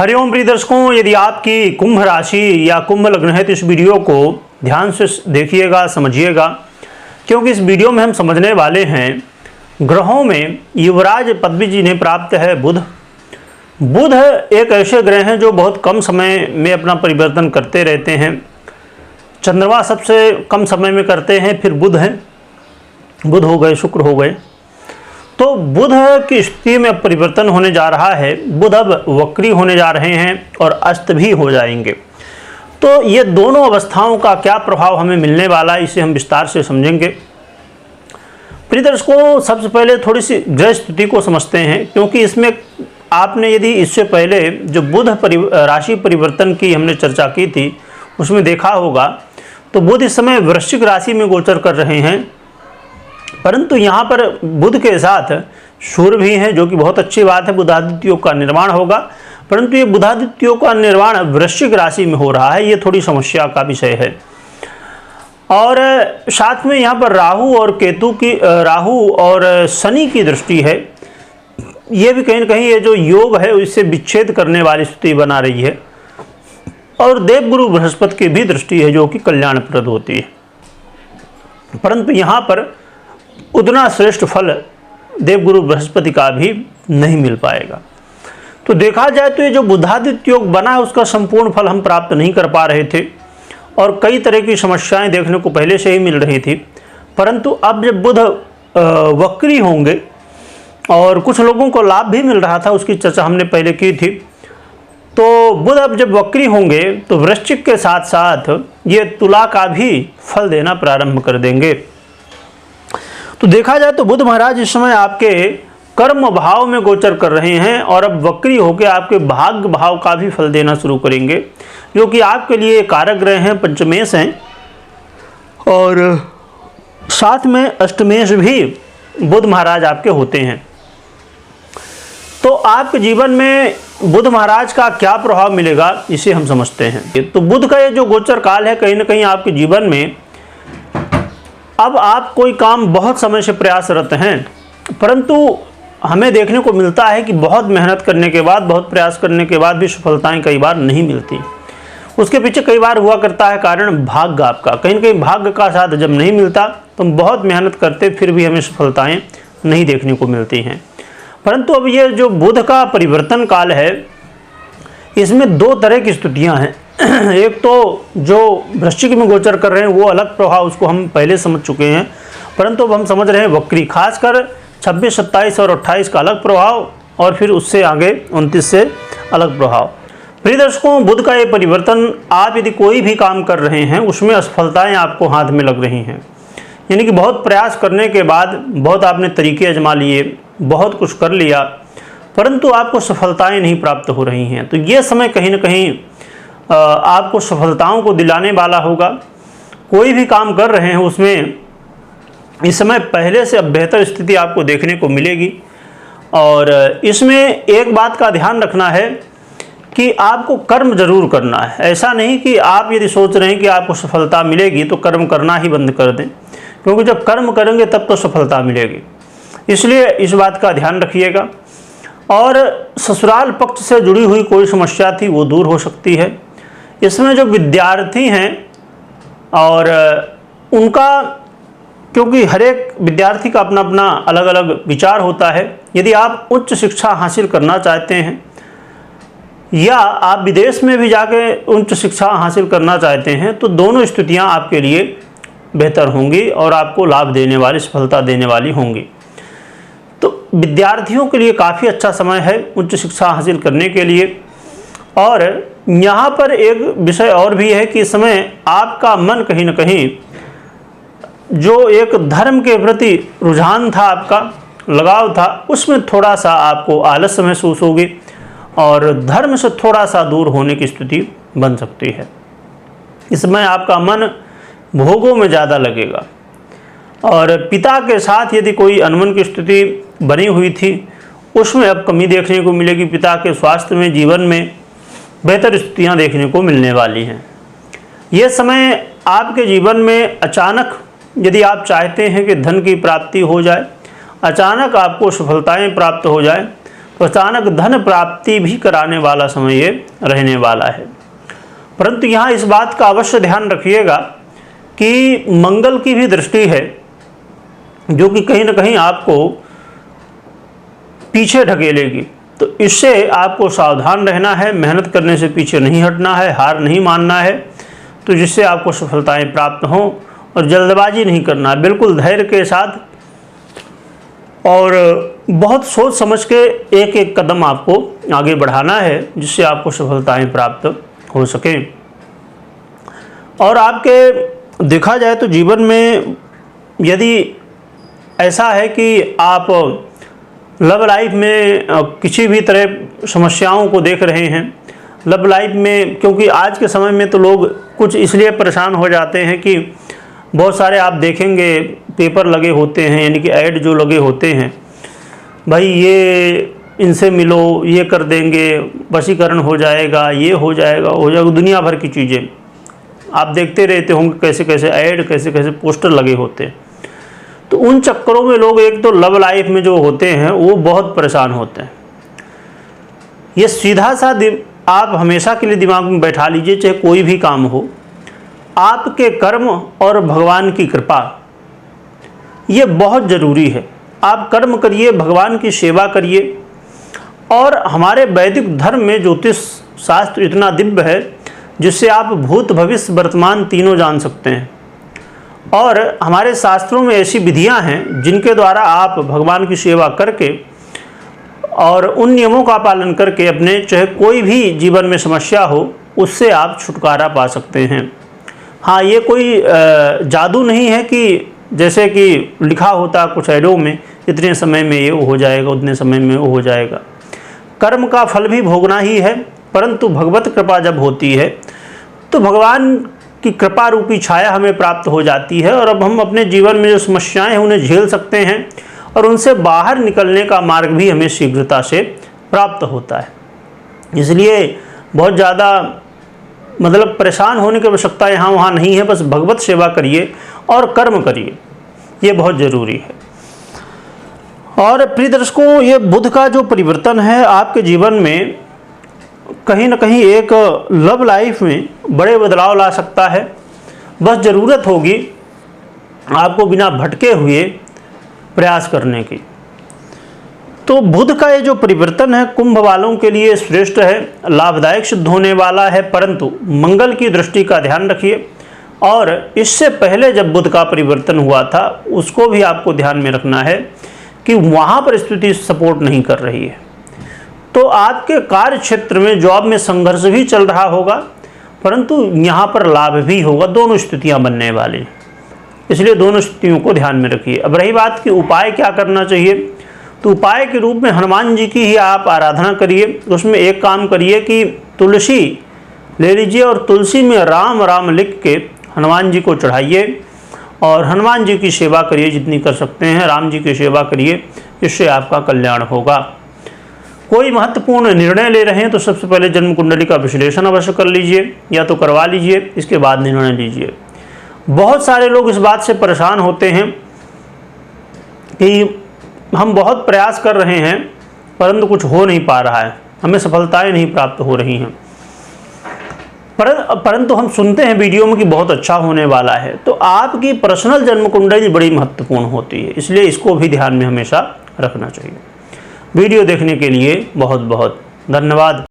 हरिओम प्रिय दर्शकों, यदि आपकी कुंभ राशि या कुंभ लग्न है तो इस वीडियो को ध्यान से देखिएगा, समझिएगा, क्योंकि इस वीडियो में हम समझने वाले हैं ग्रहों में युवराज पदवी जिन्हें प्राप्त है बुध। बुध एक ऐसे ग्रह हैं जो बहुत कम समय में अपना परिवर्तन करते रहते हैं। चंद्रमा सबसे कम समय में करते हैं, फिर बुध हैं, बुध हो गए, शुक्र हो गए। तो बुध की स्थिति में अब परिवर्तन होने जा रहा है। बुध अब वक्री होने जा रहे हैं और अस्त भी हो जाएंगे। तो ये दोनों अवस्थाओं का क्या प्रभाव हमें मिलने वाला है, इसे हम विस्तार से समझेंगे। प्रिय दर्शकों, सबसे पहले थोड़ी सी ग्रह स्थिति को समझते हैं, क्योंकि इसमें आपने यदि इससे पहले जो बुध राशि परिवर्तन की हमने चर्चा की थी उसमें देखा होगा तो बुध इस समय वृश्चिक राशि में गोचर कर रहे हैं, परंतु यहाँ पर बुध के साथ सूर्य भी हैं, जो कि बहुत अच्छी बात है। बुधादित्य योग का निर्माण होगा, परंतु ये बुधादित्य योग का निर्माण वृश्चिक राशि में हो रहा है, ये थोड़ी समस्या का विषय है। और साथ में यहाँ पर राहु और शनि की दृष्टि है। ये भी कहीं न कहीं ये जो योग है इससे विच्छेद करने वाली स्थिति बना रही है। और देवगुरु बृहस्पति की भी दृष्टि है, जो कि कल्याणप्रद होती है, परंतु यहाँ पर उतना श्रेष्ठ फल देवगुरु बृहस्पति का भी नहीं मिल पाएगा। तो देखा जाए तो ये जो बुधादित्य योग बना है उसका संपूर्ण फल हम प्राप्त नहीं कर पा रहे थे और कई तरह की समस्याएं देखने को पहले से ही मिल रही थी। परंतु अब जब बुध वक्री होंगे और कुछ लोगों को लाभ भी मिल रहा था, उसकी चर्चा हमने पहले की थी। तो बुध अब जब वक्री होंगे तो वृश्चिक के साथ साथ ये तुला का भी फल देना प्रारंभ कर देंगे। तो देखा जाए तो बुध महाराज इस समय आपके कर्म भाव में गोचर कर रहे हैं और अब वक्री होकर आपके भाग्य भाव का भी फल देना शुरू करेंगे, जो कि आपके लिए कारक ग्रह हैं, पंचमेश हैं और साथ में अष्टमेश भी बुध महाराज आपके होते हैं। तो आपके जीवन में बुध महाराज का क्या प्रभाव मिलेगा, इसे हम समझते हैं। तो बुध का ये जो गोचर काल है, कहीं ना कहीं आपके जीवन में अब आप कोई काम बहुत समय से प्रयासरत हैं, परंतु हमें देखने को मिलता है कि बहुत मेहनत करने के बाद, बहुत प्रयास करने के बाद भी सफलताएं कई बार नहीं मिलती। उसके पीछे कई बार हुआ करता है कारण भाग्य आपका। कहीं ना कहीं भाग्य का साथ जब नहीं मिलता तो हम बहुत मेहनत करते फिर भी हमें सफलताएं नहीं देखने को मिलती हैं। परंतु अब ये जो बुध का परिवर्तन काल है, इसमें दो तरह की स्थितियाँ हैं। एक तो जो वृश्चिक में गोचर कर रहे हैं वो अलग प्रभाव, उसको हम पहले समझ चुके हैं, परंतु अब हम समझ रहे हैं वक्री, खासकर 26, 27 और 28 का अलग प्रभाव और फिर उससे आगे 29 से अलग प्रभाव। प्रिय दर्शकों, बुध का ये परिवर्तन, आप यदि कोई भी काम कर रहे हैं उसमें असफलताएं आपको हाथ में लग रही हैं, यानी कि बहुत प्रयास करने के बाद, बहुत आपने तरीके आजमा लिए, बहुत कुछ कर लिया, परंतु आपको सफलताएं नहीं प्राप्त हो रही हैं। तो ये समय कहीं ना कहीं आपको सफलताओं को दिलाने वाला होगा। कोई भी काम कर रहे हैं उसमें इस समय पहले से अब बेहतर स्थिति आपको देखने को मिलेगी। और इसमें एक बात का ध्यान रखना है कि आपको कर्म जरूर करना है। ऐसा नहीं कि आप यदि सोच रहे हैं कि आपको सफलता मिलेगी तो कर्म करना ही बंद कर दें, क्योंकि जब कर्म करेंगे तब तो सफलता मिलेगी। इसलिए इस बात का ध्यान रखिएगा। और ससुराल पक्ष से जुड़ी हुई कोई समस्या थी वो दूर हो सकती है। इसमें जो विद्यार्थी हैं और उनका, क्योंकि हर एक विद्यार्थी का अपना अपना अलग अलग विचार होता है। यदि आप उच्च शिक्षा हासिल करना चाहते हैं या आप विदेश में भी जाके उच्च शिक्षा हासिल करना चाहते हैं तो दोनों स्थितियां आपके लिए बेहतर होंगी और आपको लाभ देने वाली, सफलता देने वाली होंगी। तो विद्यार्थियों के लिए काफ़ी अच्छा समय है उच्च शिक्षा हासिल करने के लिए। और यहाँ पर एक विषय और भी है कि इस समय आपका मन कहीं ना कहीं जो एक धर्म के प्रति रुझान था, आपका लगाव था, उसमें थोड़ा सा आपको आलस्य महसूस होगी और धर्म से थोड़ा सा दूर होने की स्थिति बन सकती है। इस समय आपका मन भोगों में ज़्यादा लगेगा और पिता के साथ यदि कोई अनबन की स्थिति बनी हुई थी उसमें अब कमी देखने को मिलेगी। पिता के स्वास्थ्य में, जीवन में बेहतर स्थितियां देखने को मिलने वाली हैं। ये समय आपके जीवन में अचानक, यदि आप चाहते हैं कि धन की प्राप्ति हो जाए, अचानक आपको सफलताएं प्राप्त हो जाए, अचानक धन प्राप्ति भी कराने वाला समय ये रहने वाला है। परंतु यहाँ इस बात का अवश्य ध्यान रखिएगा कि मंगल की भी दृष्टि है, जो कि कहीं ना कहीं आपको पीछे ढकेलेगी। तो इससे आपको सावधान रहना है, मेहनत करने से पीछे नहीं हटना है, हार नहीं मानना है, तो जिससे आपको सफलताएं प्राप्त हों। और जल्दबाजी नहीं करना है, बिल्कुल धैर्य के साथ और बहुत सोच समझ के एक एक कदम आपको आगे बढ़ाना है, जिससे आपको सफलताएं प्राप्त हो सकें। और आपके देखा जाए तो जीवन में यदि ऐसा है कि आप लव लाइफ में किसी भी तरह समस्याओं को देख रहे हैं, लव लाइफ में, क्योंकि आज के समय में तो लोग कुछ इसलिए परेशान हो जाते हैं कि बहुत सारे आप देखेंगे पेपर लगे होते हैं, यानी कि ऐड जो लगे होते हैं, भाई ये इनसे मिलो, ये कर देंगे, वशीकरण हो जाएगा, ये हो जाएगा, दुनिया भर की चीज़ें आप देखते रहते होंगे, कैसे कैसे ऐड, कैसे कैसे पोस्टर लगे होते हैं। तो उन चक्करों में लोग एक तो लव लाइफ में जो होते हैं वो बहुत परेशान होते हैं। ये सीधा सा आप हमेशा के लिए दिमाग में बैठा लीजिए, चाहे कोई भी काम हो, आपके कर्म और भगवान की कृपा ये बहुत ज़रूरी है। आप कर्म करिए, भगवान की सेवा करिए। और हमारे वैदिक धर्म में ज्योतिष शास्त्र इतना दिव्य है जिससे आप भूत भविष्य वर्तमान तीनों जान सकते हैं। और हमारे शास्त्रों में ऐसी विधियां हैं जिनके द्वारा आप भगवान की सेवा करके और उन नियमों का पालन करके अपने चाहे कोई भी जीवन में समस्या हो उससे आप छुटकारा पा सकते हैं। हाँ, ये कोई जादू नहीं है कि जैसे कि लिखा होता कुछ ऐडों में, इतने समय में ये हो जाएगा, उतने समय में वो हो जाएगा। कर्म का फल भी भोगना ही है, परंतु भगवत कृपा जब होती है तो भगवान की कृपा रूपी छाया हमें प्राप्त हो जाती है और अब हम अपने जीवन में जो समस्याएं हैं उन्हें झेल सकते हैं और उनसे बाहर निकलने का मार्ग भी हमें शीघ्रता से प्राप्त होता है। इसलिए बहुत ज़्यादा मतलब परेशान होने की आवश्यकता यहाँ वहाँ नहीं है, बस भगवत सेवा करिए और कर्म करिए, ये बहुत ज़रूरी है। और प्रिय दर्शकों, ये बुध का जो परिवर्तन है आपके जीवन में कहीं ना कहीं एक लव लाइफ में बड़े बदलाव ला सकता है। बस ज़रूरत होगी आपको बिना भटके हुए प्रयास करने की। तो बुध का ये जो परिवर्तन है कुंभ वालों के लिए श्रेष्ठ है, लाभदायक सिद्ध होने वाला है, परंतु मंगल की दृष्टि का ध्यान रखिए। और इससे पहले जब बुध का परिवर्तन हुआ था उसको भी आपको ध्यान में रखना है कि वहाँ पर स्थिति सपोर्ट नहीं कर रही है। तो आपके कार्य क्षेत्र में जॉब में संघर्ष भी चल रहा होगा, परंतु यहाँ पर लाभ भी होगा। दोनों स्थितियाँ बनने वाली हैं, इसलिए दोनों स्थितियों को ध्यान में रखिए। अब रही बात कि उपाय क्या करना चाहिए, तो उपाय के रूप में हनुमान जी की ही आप आराधना करिए। उसमें एक काम करिए कि तुलसी ले लीजिए और तुलसी में राम राम लिख के हनुमान जी को चढ़ाइए और हनुमान जी की सेवा करिए, जितनी कर सकते हैं राम जी की सेवा करिए, इससे आपका कल्याण होगा। कोई महत्वपूर्ण निर्णय ले रहे हैं तो सबसे पहले जन्म कुंडली का विश्लेषण अवश्य कर लीजिए, या तो करवा लीजिए, इसके बाद निर्णय लीजिए। बहुत सारे लोग इस बात से परेशान होते हैं कि हम बहुत प्रयास कर रहे हैं परंतु कुछ हो नहीं पा रहा है, हमें सफलताएं नहीं प्राप्त हो रही हैं, परंतु हम सुनते हैं वीडियो में कि बहुत अच्छा होने वाला है। तो आपकी पर्सनल जन्म कुंडली बड़ी महत्वपूर्ण होती है, इसलिए इसको भी ध्यान में हमेशा रखना चाहिए। वीडियो देखने के लिए बहुत बहुत धन्यवाद।